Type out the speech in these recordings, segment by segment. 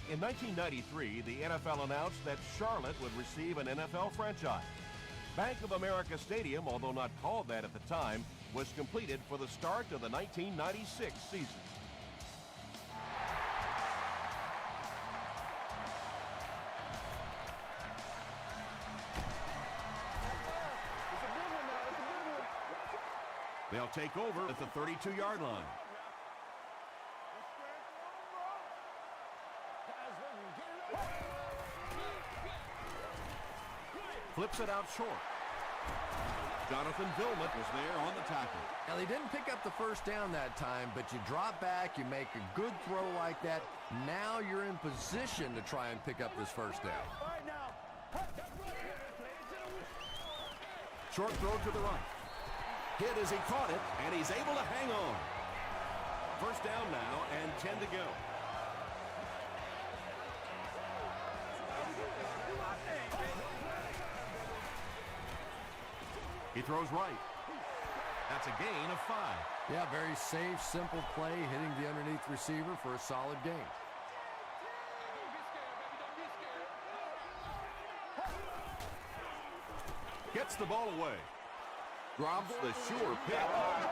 In 1993, the NFL announced that Charlotte would receive an NFL franchise. Bank of America Stadium, although not called that at the time, was completed for the start of the 1996 season. They'll take over at the 32-yard line. Flips it out short. Jonathan Vilmet was there on the tackle. Now, they didn't pick up the first down that time, but you drop back, you make a good throw like that. Now you're in position to try and pick up this first down. Short throw to the right. Hit as he caught it, and he's able to hang on. First down now, and 10 to go. He throws right. That's a gain of 5. Yeah, very safe, simple play, hitting the underneath receiver for a solid gain. Gets the ball away. Drops the sure pick.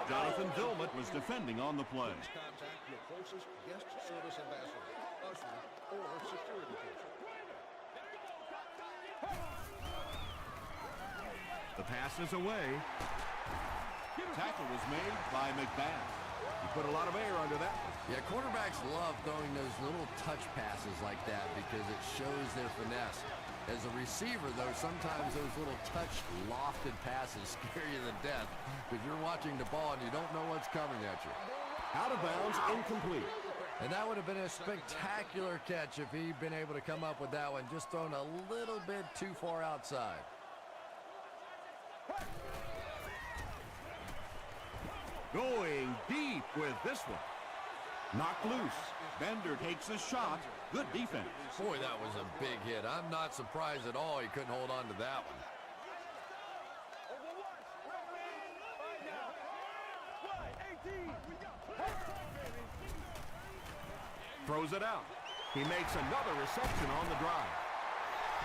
Jonathan Vilmet was defending on the play. Contact your closest guest service ambassador, usher, or security person. The pass is away. Tackle was made by McBath. He put a lot of air under that one. Yeah, quarterbacks love throwing those little touch passes like that because it shows their finesse. As a receiver, though, sometimes those little touch lofted passes scare you to death because you're watching the ball and you don't know what's coming at you. Out of bounds, incomplete. And that would have been a spectacular catch if he'd been able to come up with that one, just thrown a little bit too far outside. Going deep with this one. Knocked loose. Bender takes a shot. Good defense. Boy, that was a big hit. I'm not surprised at all he couldn't hold on to that one. Throws it out. He makes another reception on the drive.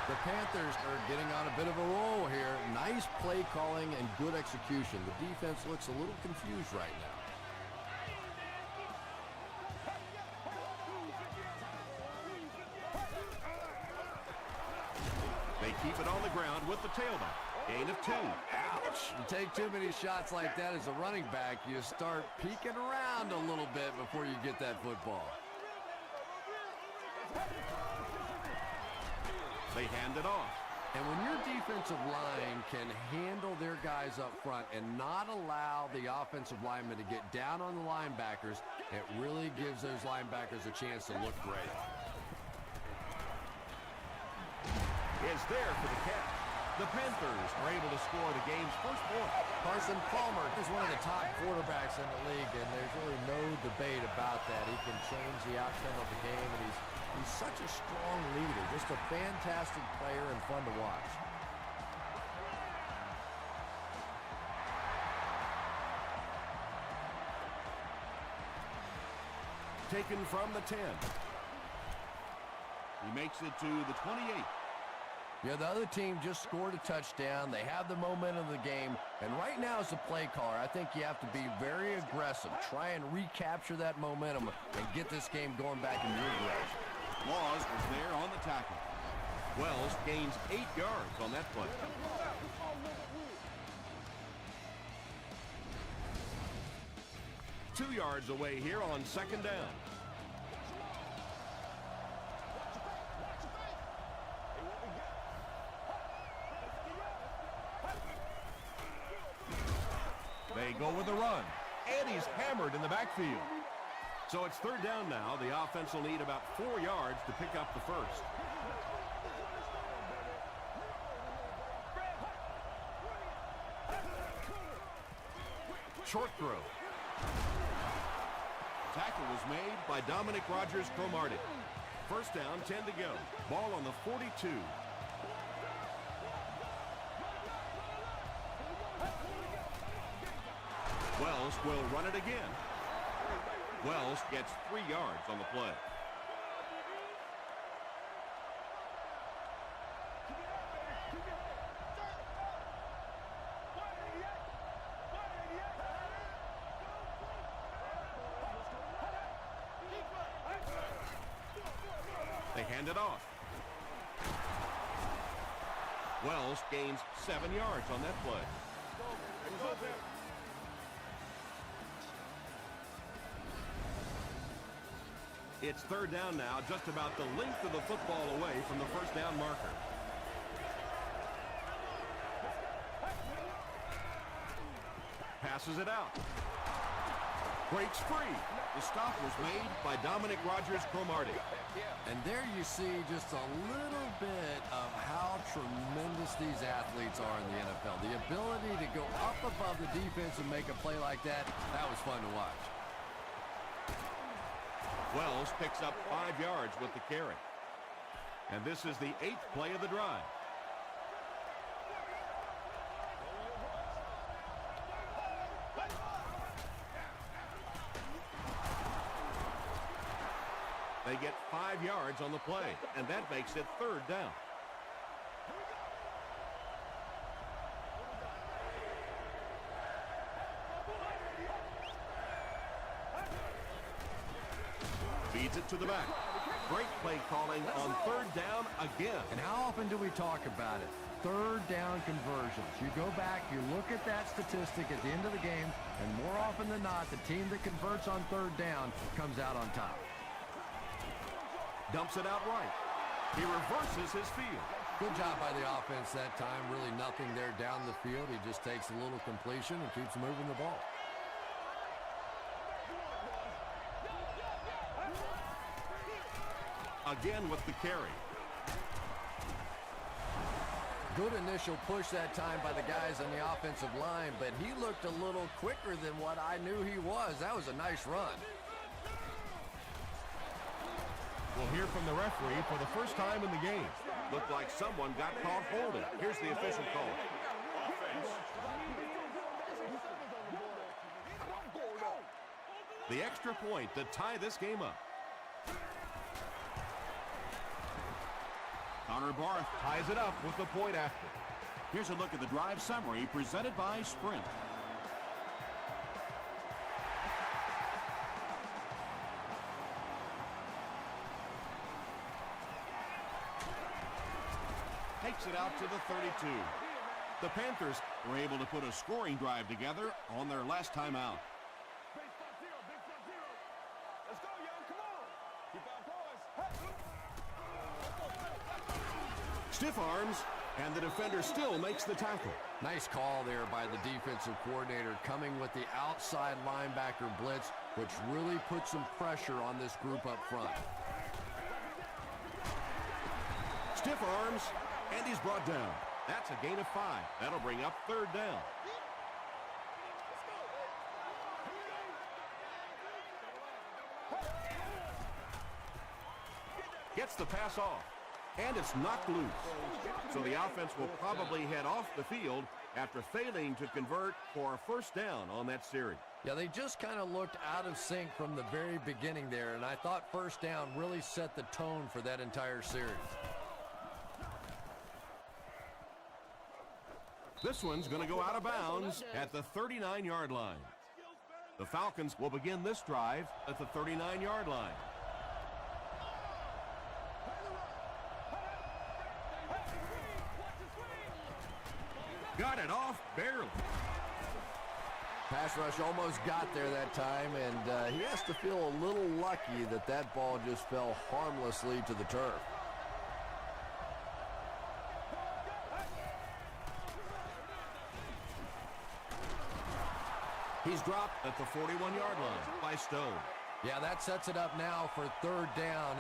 The Panthers are getting on a bit of a roll here. Nice play calling and good execution. The defense looks a little confused right now. They keep it on the ground with the tailback. Gain of 2. Ouch! You take too many shots like that as a running back, you start peeking around a little bit before you get that football. They hand it off. And when your defensive line can handle their guys up front and not allow the offensive linemen to get down on the linebackers, it really gives those linebackers a chance to look great. Is there for the catch. The Panthers are able to score the game's first point. Carson Palmer is one of the top quarterbacks in the league, and there's really no debate about that. He can change the outcome of the game, and he's such a strong leader, just a fantastic player and fun to watch. Taken from the 10. He makes it to the 28. Yeah, the other team just scored a touchdown. They have the momentum of the game. And right now as a play caller, I think you have to be very aggressive. Try and recapture that momentum and get this game going back in your direction. Laws was there on the tackle. Wells gains 8 yards on that play. Two yards away here on second down. They go with the run, and he's hammered in the backfield. So it's third down now. The offense will need about 4 yards to pick up the first. Short throw. Tackle was made by Dominic Rodgers-Cromartie. First down, 10 to go. Ball on the 42. Wells will run it again. Wells gets 3 yards on the play. They hand it off. Wells gains 7 yards on that play. It's third down now, just about the length of the football away from the first down marker. Passes it out. Breaks free. The stop was made by Dominic Rodgers-Cromartie. And there you see just a little bit of how tremendous these athletes are in the NFL. The ability to go up above the defense and make a play like that, that was fun to watch. Wells picks up 5 yards with the carry. And this is the 8th play of the drive. They get 5 yards on the play, and that makes it third down. Feeds it to the back. Great play calling on third down again. And how often do we talk about it? Third down conversions. You go back, you look at that statistic at the end of the game, and more often than not, the team that converts on third down comes out on top. Dumps it out right. He reverses his field. Good job by the offense that time. Really nothing there down the field. He just takes a little completion and keeps moving the ball. Again with the carry. Good initial push that time by the guys on the offensive line, but he looked a little quicker than what I knew he was. That was a nice run. We'll hear from the referee for the first time in the game. Looked like someone got caught holding. Here's the official call. The extra point to tie this game up. Connor Barth ties it up with the point after. Here's a look at the drive summary presented by Sprint. Takes it out to the 32. The Panthers were able to put a scoring drive together on their last time out. Stiff arms, and the defender still makes the tackle. Nice call there by the defensive coordinator, coming with the outside linebacker blitz, which really put some pressure on this group up front. Stiff arms, and he's brought down. That's a gain of 5. That'll bring up third down. Gets the pass off, and it's knocked loose. So the offense will probably head off the field after failing to convert for a first down on that series. Yeah, they just kind of looked out of sync from the very beginning there, and I thought first down really set the tone for that entire series. This one's going to go out of bounds at the 39-yard line. The Falcons will begin this drive at the 39-yard line. Got it off barely. Pass rush almost got there that time, and he has to feel a little lucky that that ball just fell harmlessly to the turf. He's dropped at the 41-yard line by Stone. Yeah, that sets it up now for third down.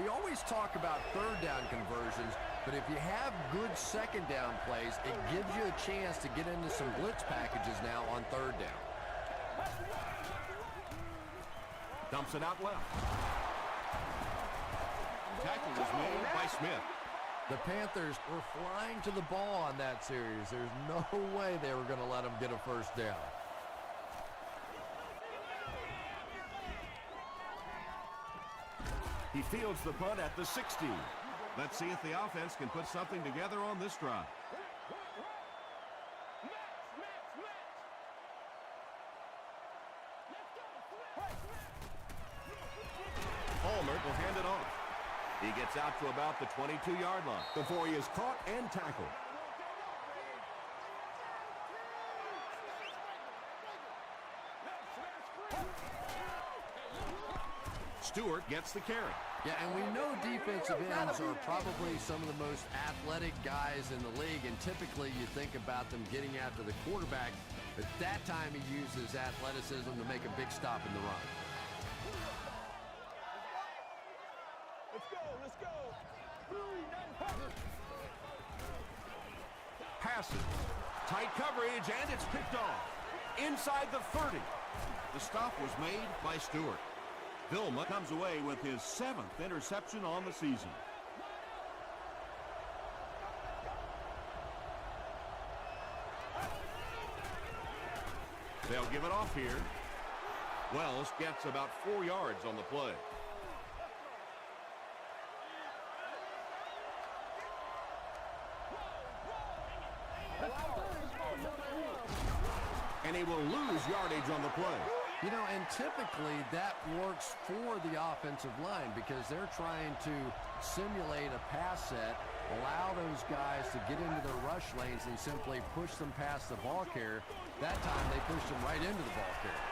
We always talk about third down conversions, but if you have good second down plays, it gives you a chance to get into some blitz packages now on third down. Dumps it out left. Tackle was made by Smith. The Panthers were flying to the ball on that series. There's no way they were going to let them get a first down. He fields the punt at the 60. Let's see if the offense can put something together on this drive. Palmer will hand it off. He gets out to about the 22-yard line before he is caught and tackled. Stewart gets the carry. Yeah, and we know defensive ends are probably some of the most athletic guys in the league, and typically you think about them getting after the quarterback, but that time he uses athleticism to make a big stop in the run. Let's go. Passes. Tight coverage, and it's picked off. Inside the 30. The stop was made by Stewart. Vilma comes away with his 7th interception on the season. They'll give it off here. Wells gets about 4 yards on the play. And he will lose yardage on the play. You know, and typically that works for the offensive line because they're trying to simulate a pass set, allow those guys to get into their rush lanes and simply push them past the ball carrier. That time they pushed them right into the ball carrier.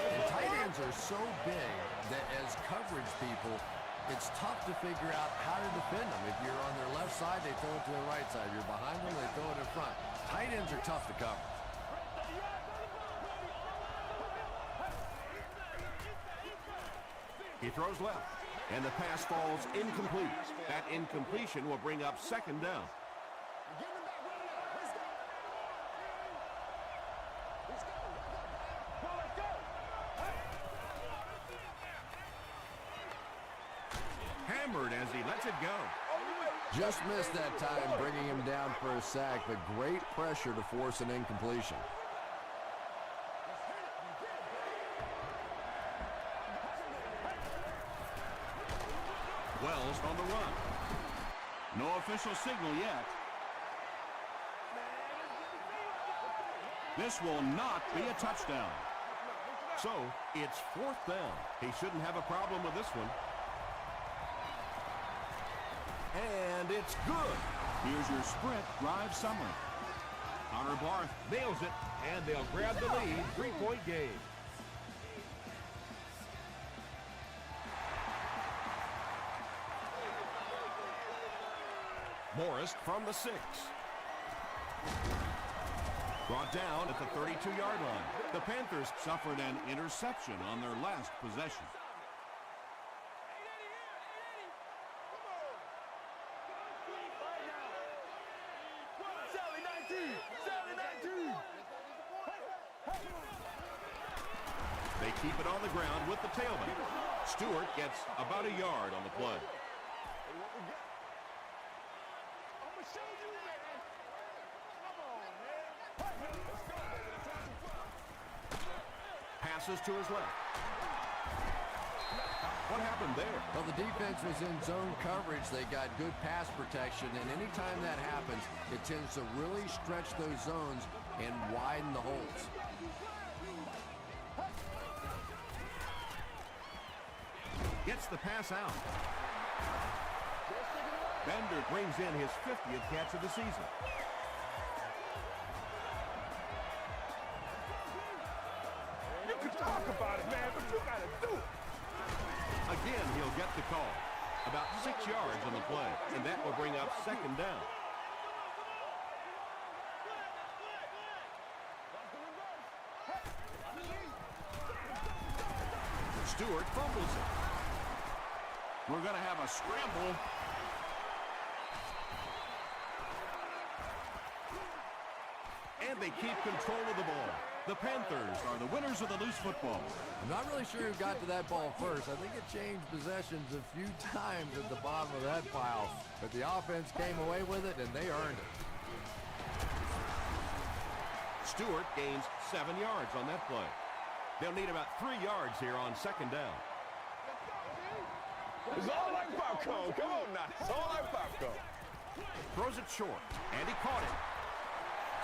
And tight ends are so big that as coverage people, it's tough to figure out how to defend them. If you're on their left side, they throw it to their right side. If you're behind them, they throw it in front. Tight ends are tough to cover. He throws left, and the pass falls incomplete. That incompletion will bring up 2nd down. Hammered as he lets it go. Just missed that time, bringing him down for a sack, but great pressure to force an incompletion. Wells on the run. No official signal yet. This will not be a touchdown. So, it's 4th down. He shouldn't have a problem with this one. And it's good. Here's your sprint drive summary. Connor Barth nails it, and they'll grab the lead. 3-point game. Morris from the 6. Brought down at the 32-yard line. The Panthers suffered an interception on their last possession. They keep it on the ground with the tailback. Stewart gets about a yard on the play. Passes to his left. What happened there? Well, the defense was in zone coverage. They got good pass protection, and anytime that happens, it tends to really stretch those zones and widen the holes. Gets the pass out. Bender brings in his 50th catch of the season. You can talk about it, man, but you gotta do it. Again, he'll get the call. About 6 yards on the play, and that will bring up 2nd down. Stewart fumbles it. We're going to have a scramble. And they keep control of the ball. The Panthers are the winners of the loose football. I'm not really sure who got to that ball first. I think it changed possessions a few times at the bottom of that pile, but the offense came away with it, and they earned it. Stewart gains 7 yards on that play. They'll need about 3 yards here on 2nd down. It's all like popcorn. Come on now. It's all like popcorn. Throws it short, and he caught it.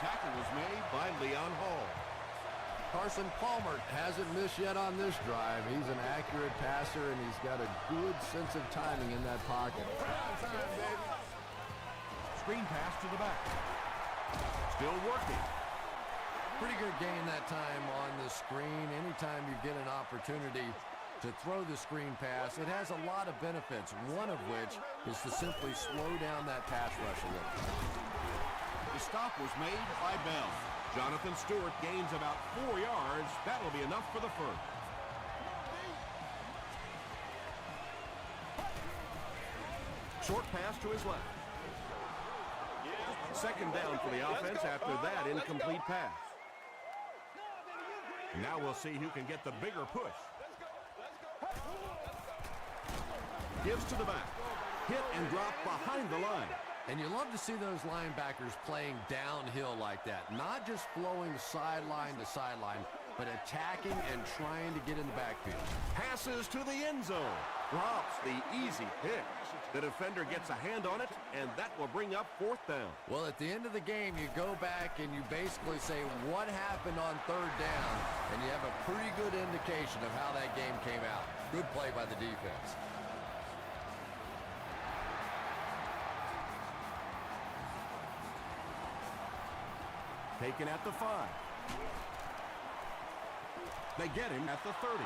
Tackle was made by Leon Hall. Carson Palmer hasn't missed yet on this drive. He's an accurate passer, and he's got a good sense of timing in that pocket. Screen pass to the back. Still working. Pretty good gain that time on the screen. Anytime you get an opportunity to throw the screen pass, it has a lot of benefits, one of which is to simply slow down that pass rush a little. The stop was made by Bell. Jonathan Stewart gains about 4 yards. That'll be enough for the first. Short pass to his left. Second down for the offense after that incomplete pass. Now we'll see who can get the bigger push. Gives to the back. Hit and drop behind the line. And you love to see those linebackers playing downhill like that. Not just flowing sideline to sideline, but attacking and trying to get in the backfield. Passes to the end zone. Drops the easy pick. The defender gets a hand on it, and that will bring up fourth down. Well, at the end of the game, you go back and you basically say what happened on third down, and you have a pretty good indication of how that game came out. Good play by the defense. Taken at the 5. They get him at the 30.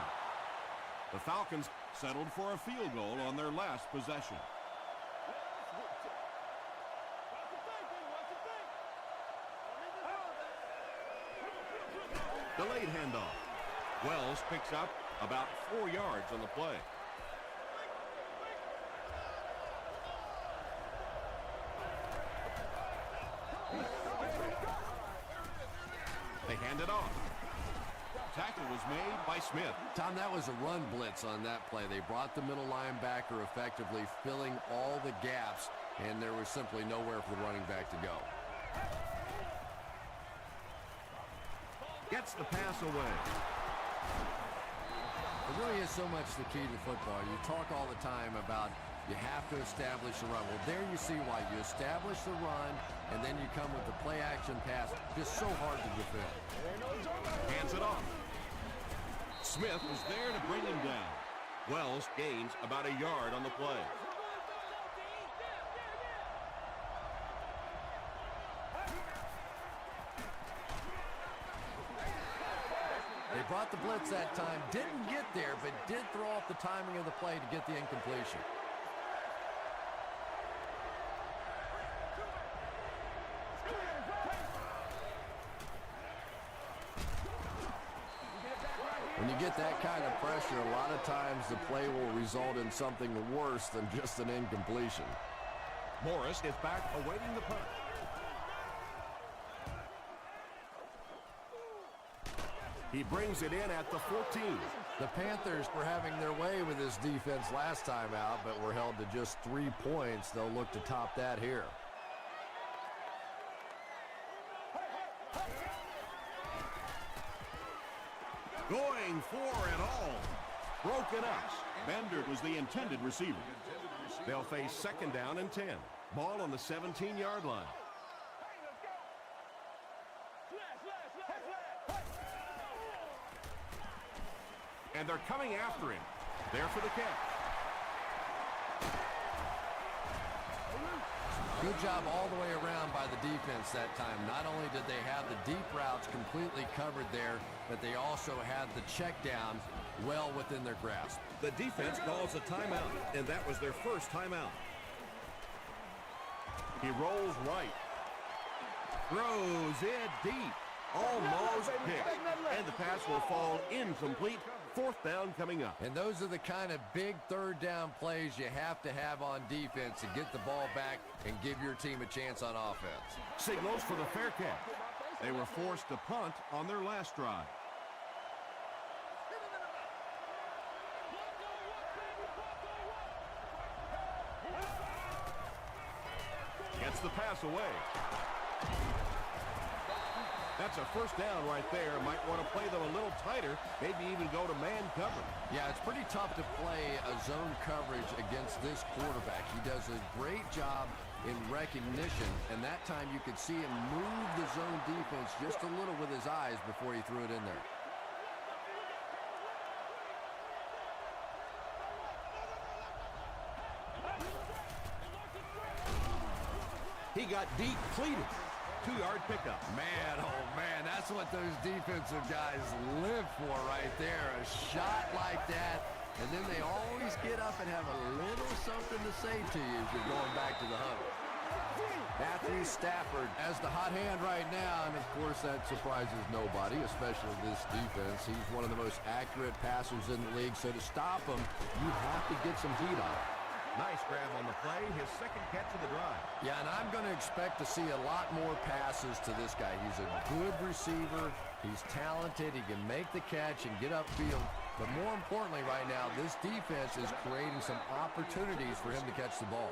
The Falcons settled for a field goal on their last possession. Delayed handoff. Wells picks up about 4 yards on the play. They hand it off. Tackle was made by Smith. Tom, that was a run blitz on that play. They brought the middle linebacker effectively, filling all the gaps, and there was simply nowhere for the running back to go. Gets the pass away. It really is so much the key to football. You talk all the time about you have to establish the run. Well, there you see why. You establish the run, and then you come with the play-action pass. Just so hard to defend. Hands it off. Smith is there to bring him down. Wells gains about a yard on the play. They brought the blitz that time. Didn't get there, but did throw off the timing of the play to get the incompletion. When you get that kind of pressure, a lot of times the play will result in something worse than just an incompletion. Morris is back awaiting the punt. He brings it in at the 14. The Panthers were having their way with this defense last time out, but were held to just 3 points. They'll look to top that here. Going for it all. Broken up. Bender was the intended receiver. They'll face second down and 10. Ball on the 17-yard line. And they're coming after him. There for the catch. Good job all the way around by the defense that time. Not only did they have the deep routes completely covered there, but they also had the check down well within their grasp. The defense calls a timeout, and that was their first timeout. He rolls right. Throws it deep. Almost picked. And the pass will fall incomplete. Fourth down coming up. And those are the kind of big third down plays you have to have on defense to get the ball back and give your team a chance on offense. Signals for the fair catch. They were forced to punt on their last drive. Gets the pass away. That's a first down right there. Might want to play them a little tighter, maybe even go to man cover. Yeah, it's pretty tough to play a zone coverage against this quarterback. He does a great job in recognition, and that time you could see him move the zone defense just a little with his eyes before he threw it in there. He got depleted. 2-yard pickup. Man, oh man, that's what those defensive guys live for right there. A shot like that, and then they always get up and have a little something to say to you as you're going back to the huddle. Matthew Stafford as the hot hand right now, and of course that surprises nobody, especially this defense. He's one of the most accurate passers in the league, so to stop him, you have to get some heat on him. Nice grab on the play, his second catch of the drive. Yeah, and I'm going to expect to see a lot more passes to this guy. He's a good receiver. He's talented. He can make the catch and get upfield. But more importantly right now, this defense is creating some opportunities for him to catch the ball.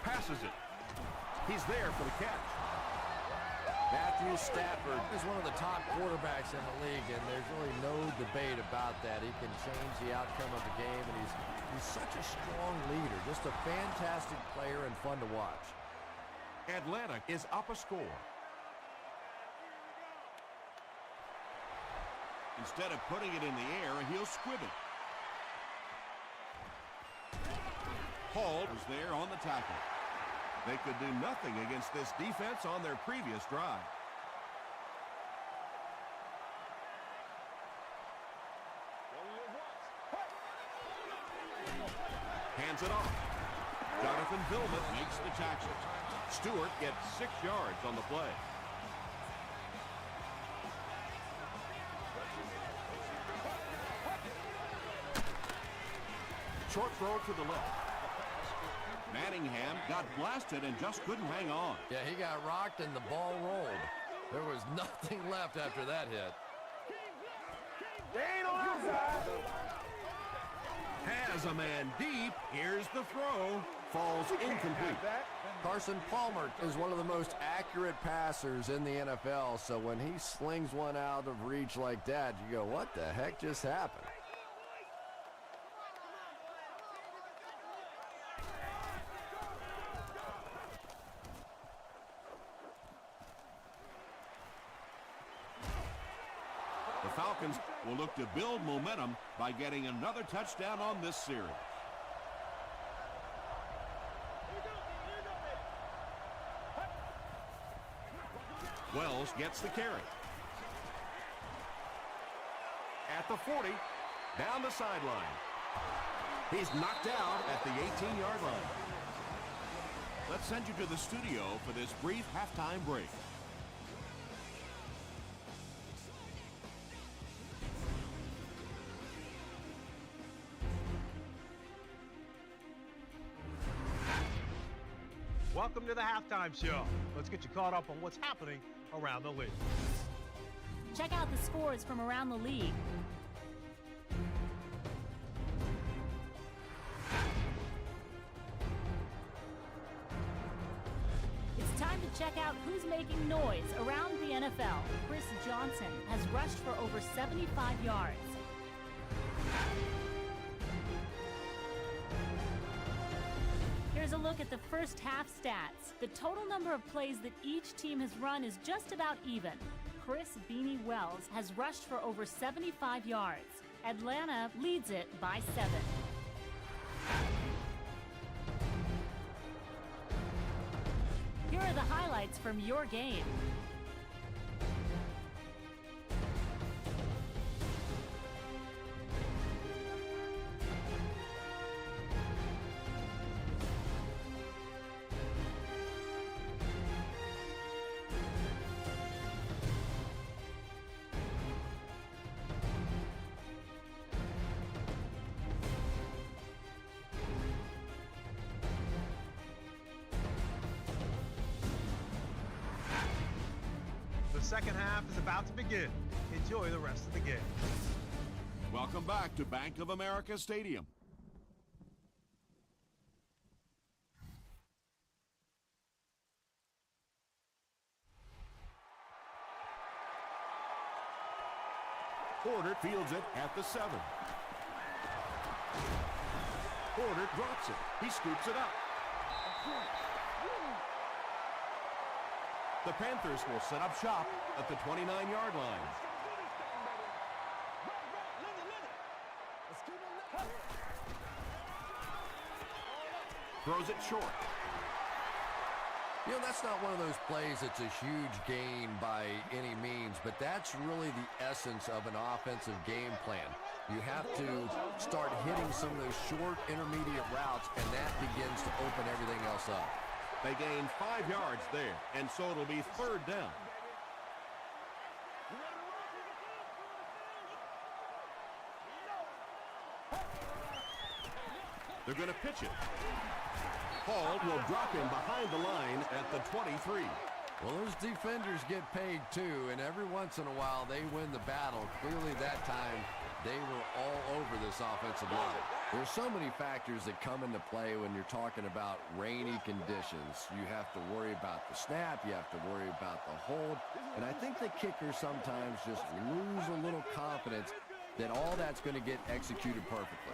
Passes it. He's there for the catch. Matthew Stafford is one of the top quarterbacks in the league, and there's really no debate about that. He can change the outcome of the game, and he's such a strong leader. Just a fantastic player and fun to watch. Atlanta is up a score. Instead of putting it in the air, he'll squib it. Hall was there on the tackle. They could do nothing against this defense on their previous drive. Hands it off. Jonathan Vilma makes the tackle. Stewart gets 6 yards on the play. Short throw to the left. Manningham got blasted and just couldn't hang on. Yeah, he got rocked and the ball rolled. There was nothing left after that hit. Has a man deep. Here's the throw. Falls incomplete. Carson Palmer is one of the most accurate passers in the NFL, so when he slings one out of reach like that, you go, what the heck just happened? The Falcons will look to build momentum by getting another touchdown on this series. Wells gets the carry. At the 40, down the sideline. He's knocked out at the 18-yard line. Let's send you to the studio for this brief halftime break. Welcome to the halftime show. Let's get you caught up on what's happening around the league. Check out the scores from around the league. It's time to check out who's making noise around the NFL. Chris Johnson has rushed for over 75 yards. Here's a look at the first half stats. The total number of plays that each team has run is just about even. Chris Beanie Wells has rushed for over 75 yards. Atlanta leads it by 7. Here are the highlights from your game. The second half is about to begin. Enjoy the rest of the game. Welcome back to Bank of America Stadium. Porter fields it at the 7. Porter drops it. He scoops it up. The Panthers will set up shop at the 29-yard line. Throws it short. You know, that's not one of those plays that's a huge gain by any means, but that's really the essence of an offensive game plan. You have to start hitting some of those short, intermediate routes, and that begins to open everything else up. They gain 5 yards there, and so it'll be 3rd down. They're going to pitch it. Hall will drop him behind the line at the 23. Well, those defenders get paid too, and every once in a while they win the battle. Clearly that time they were all over this offensive line. There's so many factors that come into play when you're talking about rainy conditions. You have to worry about the snap, you have to worry about the hold, and I think the kickers sometimes just lose a little confidence that all that's going to get executed perfectly.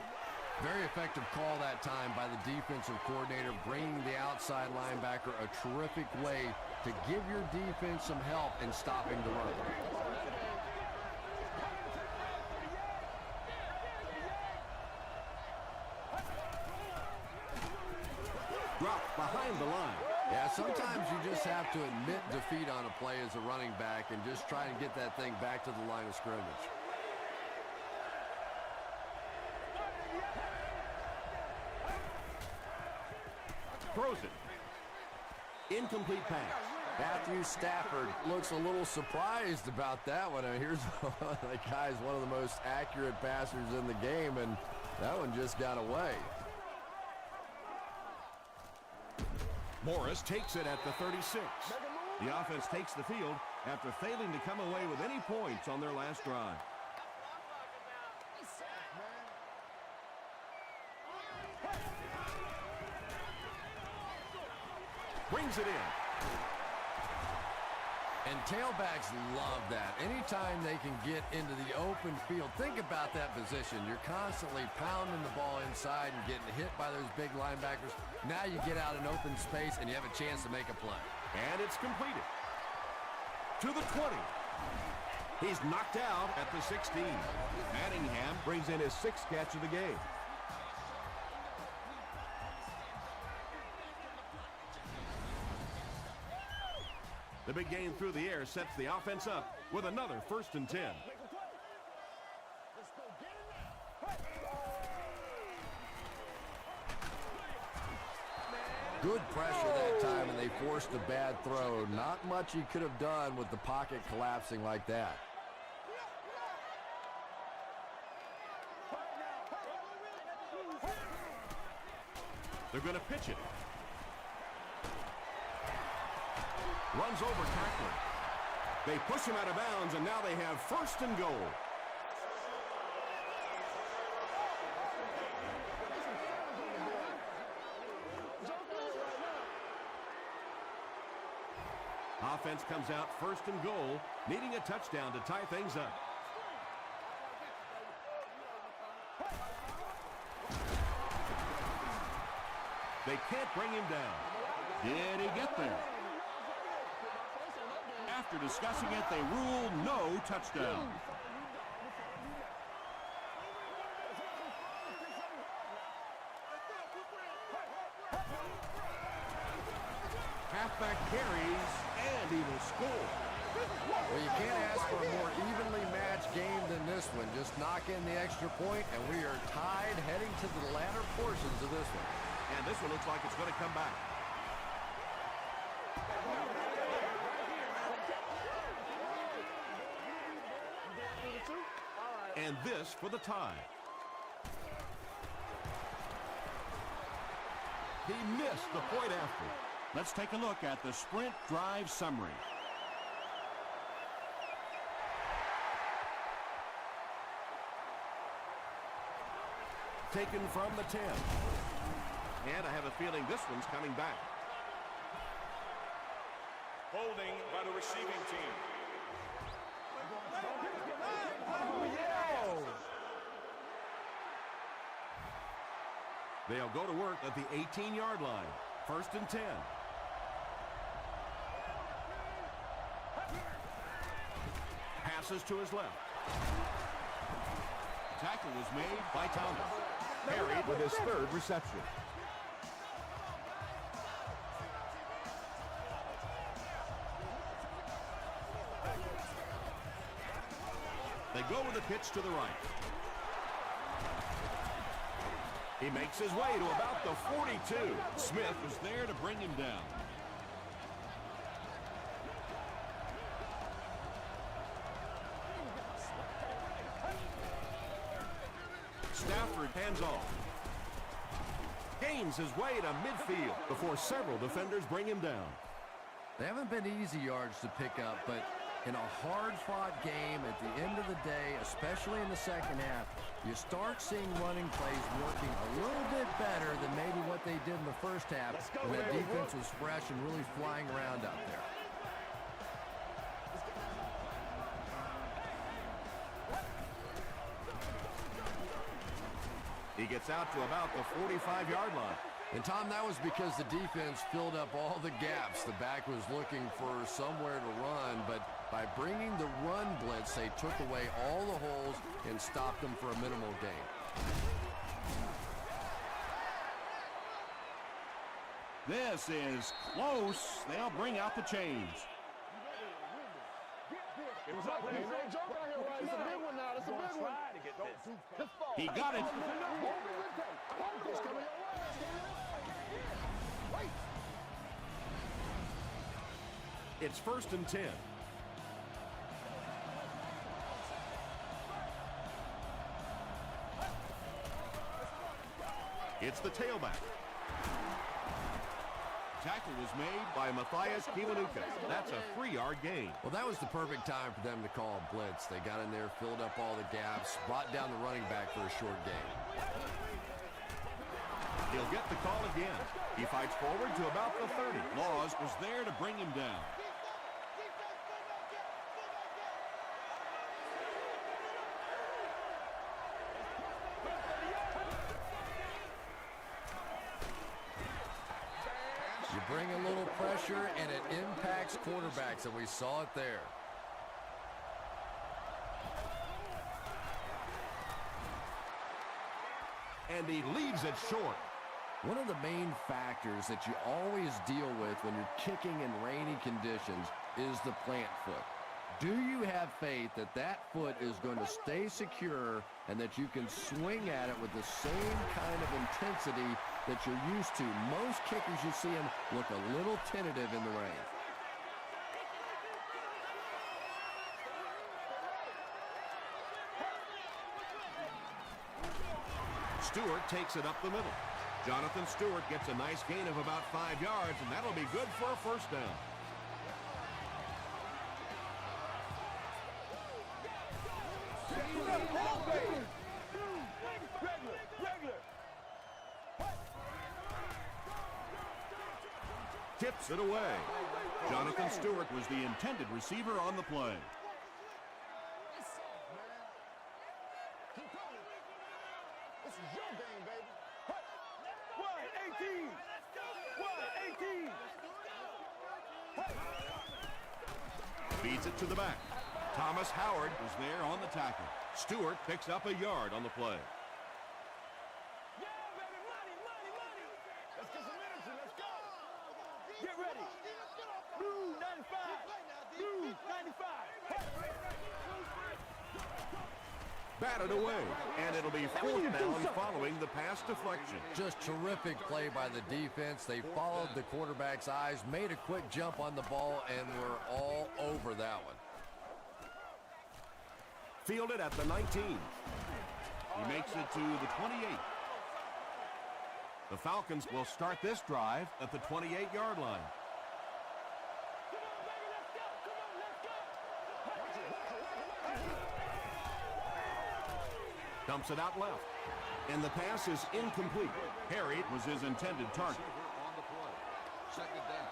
Very effective call that time by the defensive coordinator, bringing the outside linebacker a terrific way to give your defense some help in stopping the run. Dropped behind the line. Yeah, sometimes you just have to admit defeat on a play as a running back and just try and get that thing back to the line of scrimmage. Throws it. Incomplete pass. Matthew Stafford looks a little surprised about that one. Here's the guy's one of the most accurate passers in the game, and that one just got away. Morris takes it at the 36. The offense takes the field after failing to come away with any points on their last drive. Brings it in. And tailbacks love that. Anytime they can get into the open field, think about that position. You're constantly pounding the ball inside and getting hit by those big linebackers. Now you get out in open space and you have a chance to make a play. And it's completed. To the 20. He's knocked out at the 16. Manningham brings in his 6th catch of the game. The big gain through the air sets the offense up with another 1st and 10. Good pressure that time, and they forced a bad throw. Not much he could have done with the pocket collapsing like that. They're going to pitch it. Runs over tackler. They push him out of bounds, and now they have 1st and goal. Offense comes out 1st and goal, needing a touchdown to tie things up. They can't bring him down. Did he get there? After discussing it, they rule no touchdown. Halfback carries, and he will score. Well, you can't ask for a more evenly matched game than this one. Just knock in the extra point, and we are tied heading to the latter portions of this one. And this one looks like it's going to come back. And this for the tie. He missed the point after. Let's take a look at the sprint drive summary. Taken from the 10. And I have a feeling this one's coming back. Holding by the receiving team. They'll go to work at the 18-yard line. 1st and 10. Passes to his left. Tackle was made by Thomas. Harried with his 3rd reception. They go with a pitch to the right. He makes his way to about the 42. Smith was there to bring him down. Stafford hands off. Gains his way to midfield before several defenders bring him down. They haven't been easy yards to pick up, but in a hard-fought game at the end of the day, especially in the second half, you start seeing running plays working a little bit better than maybe what they did in the first half when the defense was fresh and really flying around out there. He gets out to about the 45-yard line. And, Tom, that was because the defense filled up all the gaps. The back was looking for somewhere to run, but by bringing the run blitz, they took away all the holes and stopped them for a minimal gain. This is close. They'll bring out the chains. It was up. It's a big one now. It's a big one. He got it. It's 1st and 10. It's the tailback. Tackle was made by Matthias Kiwanuka. That's a 3-yard gain. Well, that was the perfect time for them to call a blitz. They got in there, filled up all the gaps, brought down the running back for a short gain. He'll get the call again. He fights forward to about the 30. Laws was there to bring him down. You bring a little pressure, and it impacts quarterbacks, and we saw it there. And he leaves it short. One of the main factors that you always deal with when you're kicking in rainy conditions is the plant foot. Do you have faith that that foot is going to stay secure and that you can swing at it with the same kind of intensity that you're used to? Most kickers you see them look a little tentative in the rain. Stewart takes it up the middle. Jonathan Stewart gets a nice gain of about 5 yards, and that'll be good for a first down. Tips it away. Jonathan Stewart was the intended receiver on the play. This is your game, baby. Feeds it to the back. Thomas Howard was there on the tackle. Stewart picks up a yard on the play. Let's get some energy. Let's go. Get ready. Blue 95. Blue 95. Batted away, and it'll be 4th down following the pass deflection. Just terrific play by the defense. They followed the quarterback's eyes, made a quick jump on the ball, and were all over that one. Fielded at the 19. He makes it to the 28. The Falcons will start this drive at the 28-yard line. Dumps it out left. And the pass is incomplete. Harry was his intended target. On the play. Second down.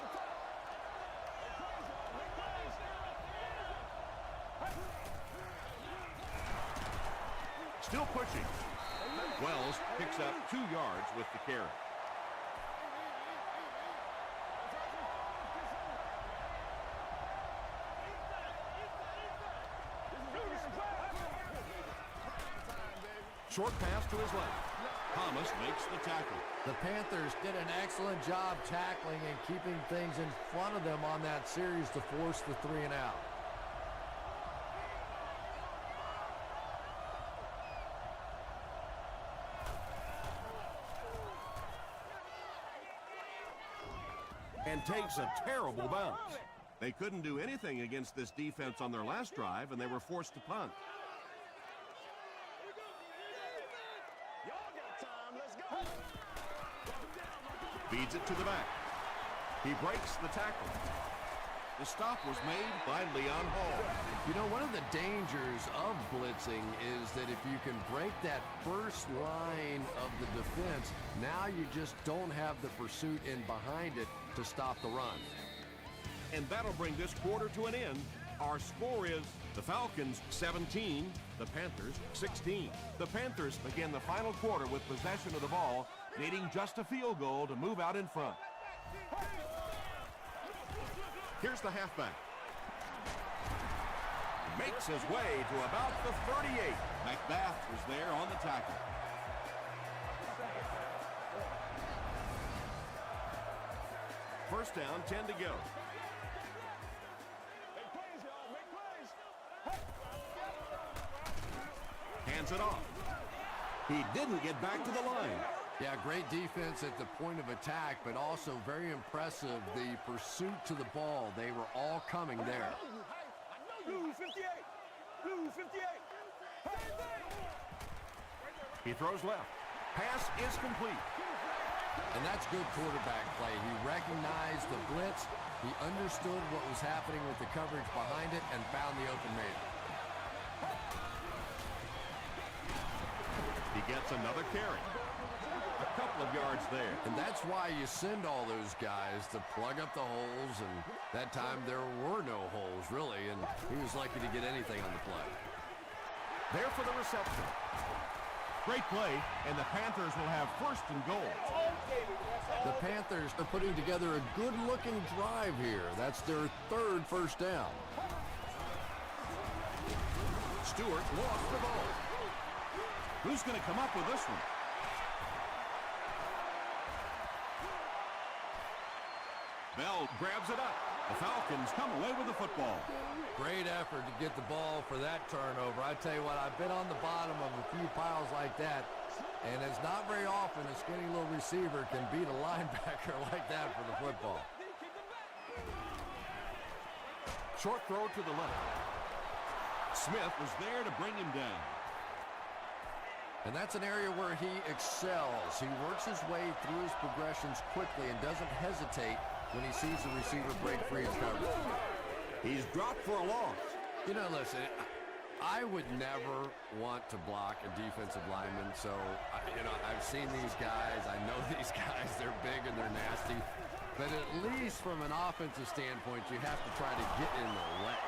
Still pushing. Wells picks up 2 yards with the carry. Short pass to his left. Thomas makes the tackle. The Panthers did an excellent job tackling and keeping things in front of them on that series to force the 3 and out. and takes a terrible bounce. They couldn't do anything against this defense on their last drive, and they were forced to punt. Feeds it to the back. He breaks the tackle. The stop was made by Leon Hall. You know, one of the dangers of blitzing is that if you can break that first line of the defense, now you just don't have the pursuit in behind it to stop the run. And that'll bring this quarter to an end. Our score is the Falcons 17, the Panthers 16. The Panthers begin the final quarter with possession of the ball, needing just a field goal to move out in front. Here's the halfback. Makes his way to about the 38. McBath was there on the tackle. First down, 10 to go. Hands it off. He didn't get back to the line. Yeah, great defense at the point of attack, but also very impressive, the pursuit to the ball. They were all coming there. Blue 58! Blue 58! He throws left. Pass is complete. And that's good quarterback play. He recognized the blitz. He understood what was happening with the coverage behind it and found the open man. He gets another carry. A couple of yards there. And that's why you send all those guys to plug up the holes, and that time there were no holes, really, and he was lucky to get anything on the play. There for the reception. Great play, and the Panthers will have first and goal. The Panthers are putting together a good-looking drive here. That's their third first down. Stewart lost the ball. Who's going to come up with this one? Bell grabs it up. The Falcons come away with the football. Great effort to get the ball for that turnover. I tell you what, I've been on the bottom of a few piles like that, and it's not very often a skinny little receiver can beat a linebacker like that for the football. Short throw to the left. Smith was there to bring him down. And that's an area where he excels. He works his way through his progressions quickly and doesn't hesitate when he sees the receiver break free of coverage. He's dropped for a loss. You know, listen, I would never want to block a defensive lineman, so, I've seen these guys. I know these guys. They're big and they're nasty. But at least from an offensive standpoint, you have to try to get in the way.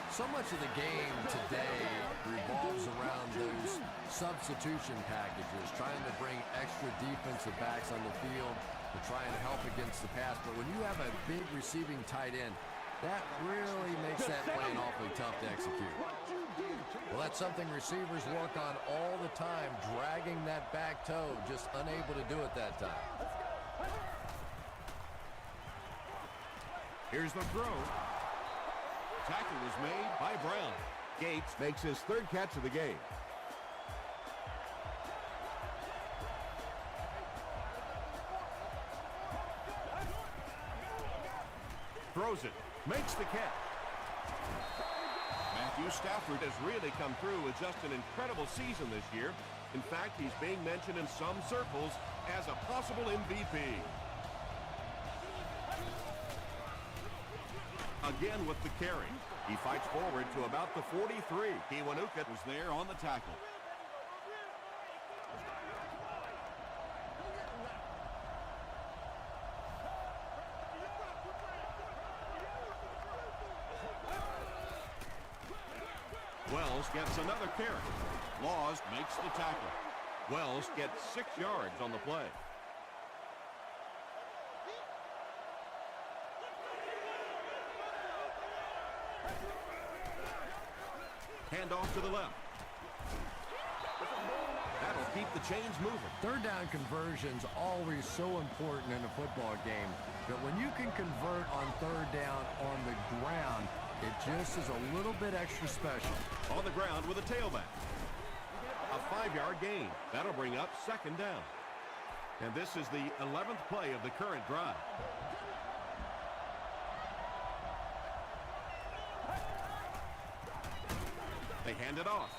So much of the game today revolves around those substitution packages, trying to bring extra defensive backs on the field to try and help against the pass. But when you have a big receiving tight end, that really makes that play awfully tough to execute. Well, that's something receivers work on all the time, dragging that back toe, just unable to do it that time. Here's the throw. Tackle was made by Brown. Gates makes his third catch of the game. Throws it. Makes the catch. Matthew Stafford has really come through with just an incredible season this year. In fact, he's being mentioned in some circles as a possible MVP. Again with the carry. He fights forward to about the 43. Kiwanuka was there on the tackle. Wells gets another carry. Laws makes the tackle. Wells gets 6 yards on the play. Hand off to the left. That'll keep the chains moving. Third down conversions always so important in a football game. But when you can convert on third down on the ground, it just is a little bit extra special. On the ground with a tailback. A 5-yard gain. That'll bring up second down. And this is the 11th play of the current drive. They hand it off.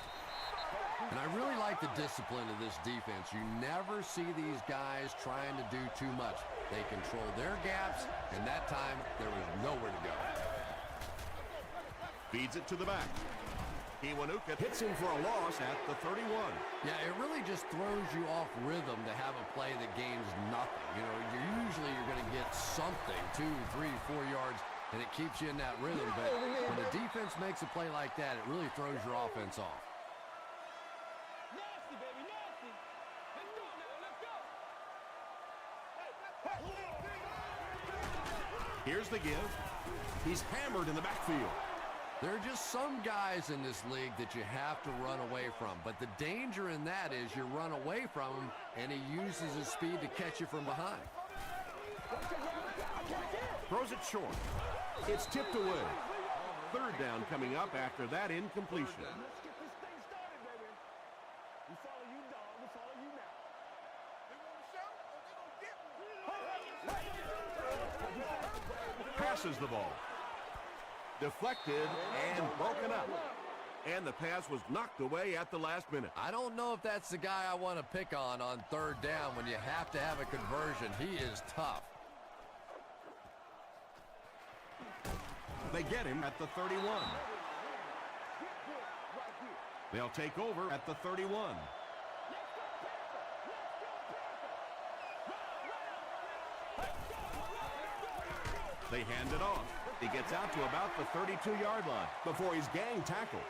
And I really like the discipline of this defense. You never see these guys trying to do too much. They control their gaps, and that time there was nowhere to go. Feeds it to the back. Kiwanuka hits him for a loss at the 31. Yeah, it really just throws you off rhythm to have a play that gains nothing. You know, you're going to get something, 2, 3, 4 yards, and it keeps you in that rhythm. But when the defense makes a play like that, it really throws your offense off. Nasty, baby, nasty. Let's go now, let's go. Here's the give. He's hammered in the backfield. There are just some guys in this league that you have to run away from. But the danger in that is you run away from him, and he uses his speed to catch you from behind. Throws it short. It's tipped away. Third down coming up after that incompletion. Let's get this thing started, baby. We follow you, dog. We follow you now. They want to show or they gonna get one? Passes the ball. Deflected and broken up. And the pass was knocked away at the last minute. I don't know if that's the guy I want to pick on third down when you have to have a conversion. He is tough. They get him at the 31. They'll take over at the 31. They hand it off. He gets out to about the 32-yard line before he's gang tackled.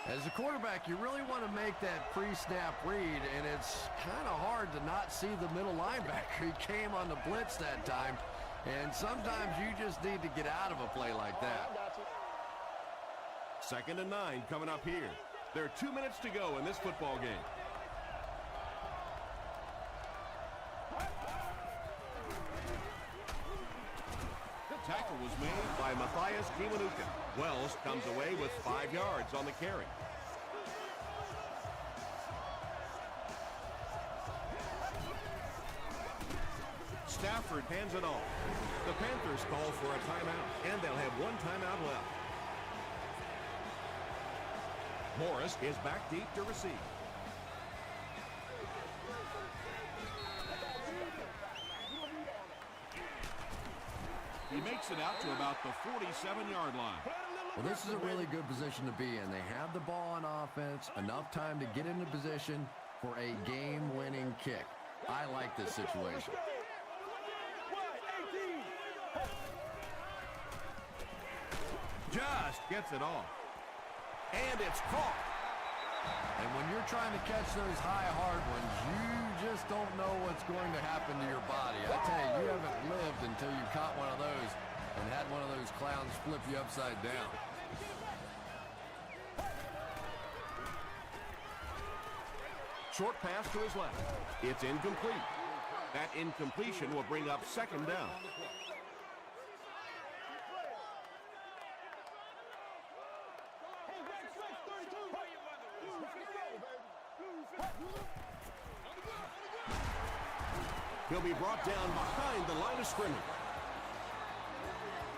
As a quarterback, you really want to make that pre-snap read, and it's kind of hard to not see the middle linebacker. He came on the blitz that time, and sometimes you just need to get out of a play like that. 2nd and 9 coming up here. There are 2 minutes to go in this football game. Tackle was made by Matthias Kiwanuka. Wells comes away with 5 yards on the carry. Stafford hands it off. The Panthers call for a timeout, and they'll have 1 timeout left. Morris is back deep to receive. He makes it out to about the 47-yard line. Well, this is a really good position to be in. They have the ball on offense, enough time to get into position for a game-winning kick. I like this situation. Just gets it off. And it's caught. And when you're trying to catch those high, hard ones, you just don't know what's going to happen to your body. I tell you, you haven't lived until you caught one of those and had one of those clowns flip you upside down. Short pass to his left. It's incomplete. That incompletion will bring up 2nd down. He'll be brought down behind the line of scrimmage.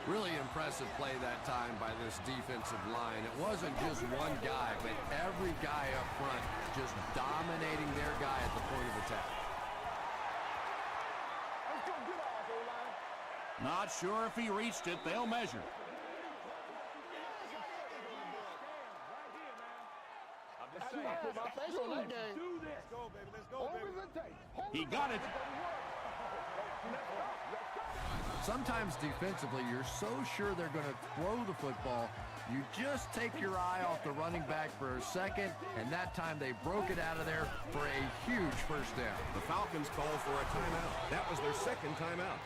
Really impressive play that time by this defensive line. It wasn't just one guy, but every guy up front just dominating their guy at the point of attack. Not sure if he reached it. They'll measure. He got it. Sometimes defensively, you're so sure they're going to throw the football, you just take your eye off the running back for a second, and that time they broke it out of there for a huge first down. The Falcons call for a timeout. That was their 2nd timeout.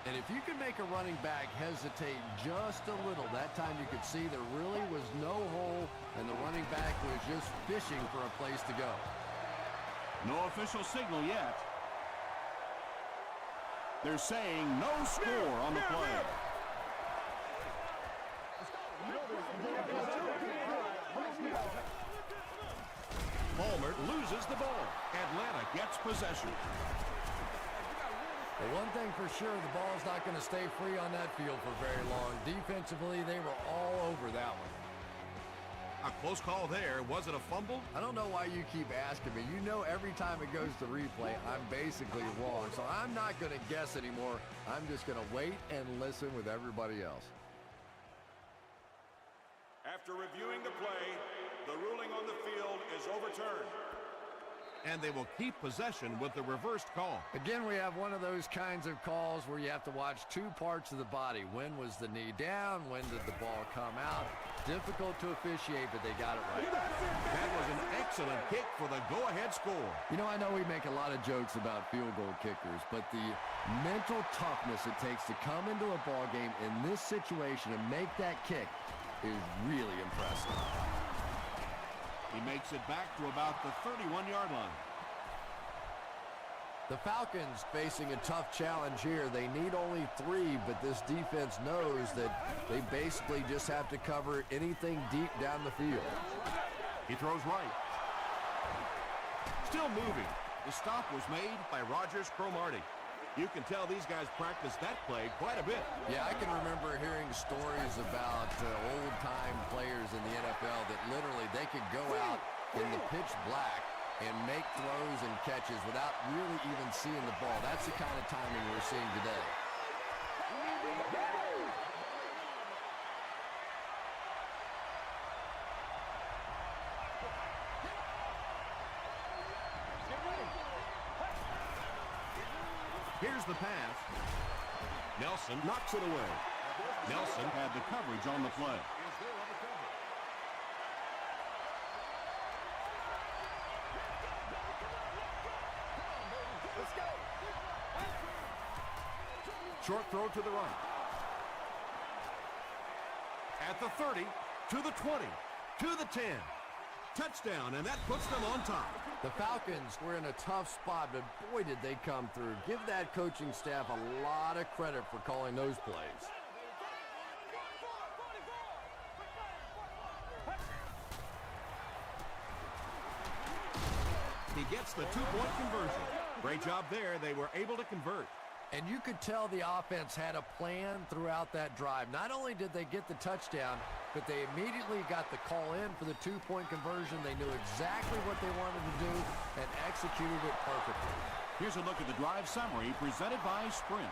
And if you can make a running back hesitate just a little, that time you could see there really was no hole, and the running back was just fishing for a place to go. No official signal yet. They're saying no score on the play. Palmer loses the ball. Atlanta gets possession. Well, one thing for sure, the ball's not going to stay free on that field for very long. Defensively, they were all over that one. A close call there. Was it a fumble? I don't know why you keep asking me. You know every time it goes to replay, I'm basically wrong. So I'm not going to guess anymore. I'm just going to wait and listen with everybody else. After reviewing the play, the ruling on the field is overturned. And they will keep possession with the reversed call. Again, we have one of those kinds of calls where you have to watch two parts of the body. When was the knee down? When did the ball come out? Difficult to officiate, but they got it right. That was an excellent kick for the go-ahead score. You know, I know we make a lot of jokes about field goal kickers, but the mental toughness it takes to come into a ball game in this situation and make that kick is really impressive. He makes it back to about the 31-yard line. The Falcons facing a tough challenge here. They need only 3, but this defense knows that they basically just have to cover anything deep down the field. He throws right. Still moving. The stop was made by Rogers Cromartie. You can tell these guys practiced that play quite a bit. Yeah, I can remember hearing stories about old-time players in the NFL that literally they could go out in the pitch black and make throws and catches without really even seeing the ball. That's the kind of timing we're seeing today. Here's the pass. Nelson knocks it away. Nelson had the coverage on the play. Short throw to the right. At the 30, to the 20, to the 10. Touchdown, and that puts them on top. The Falcons were in a tough spot, but boy, did they come through. Give that coaching staff a lot of credit for calling those plays. He gets the two-point conversion. Great job there. They were able to convert. And you could tell the offense had a plan throughout that drive. Not only did they get the touchdown, but they immediately got the call in for the two-point conversion. They knew exactly what they wanted to do and executed it perfectly. Here's a look at the drive summary presented by Sprint.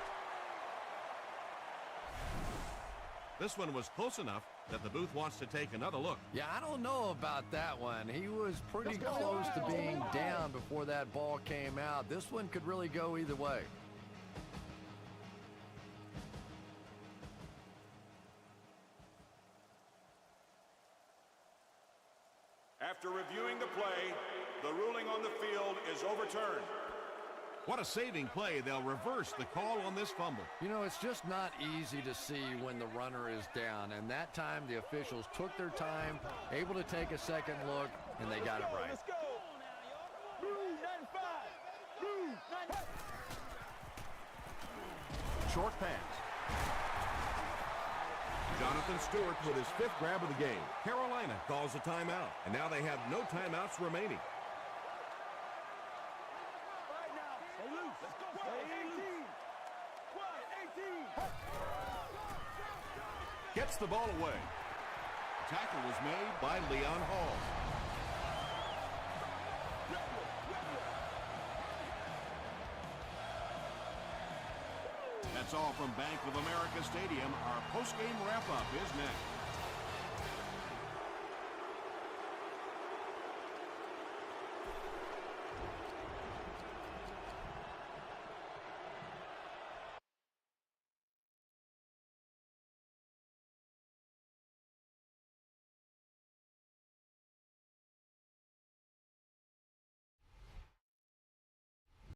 This one was close enough that the booth wants to take another look. Yeah, I don't know about that one. He was pretty close to being down before that ball came out. This one could really go either way. After reviewing the play, the ruling on the field is overturned. What a saving play. They'll reverse the call on this fumble. You know, it's just not easy to see when the runner is down, and that time the officials took their time, able to take a second look, and they got it right. Let's go. Blue 95. Blue 95. Short pass. Jonathan Stewart with his 5th grab of the game. Carolina calls a timeout, and now they have no timeouts remaining. Right now. Stay loose. Let's go. Stay 18. Quiet, 18. Gets the ball away. The tackle was made by Leon Hall. That's all from Bank of America Stadium. Our post-game wrap-up is next.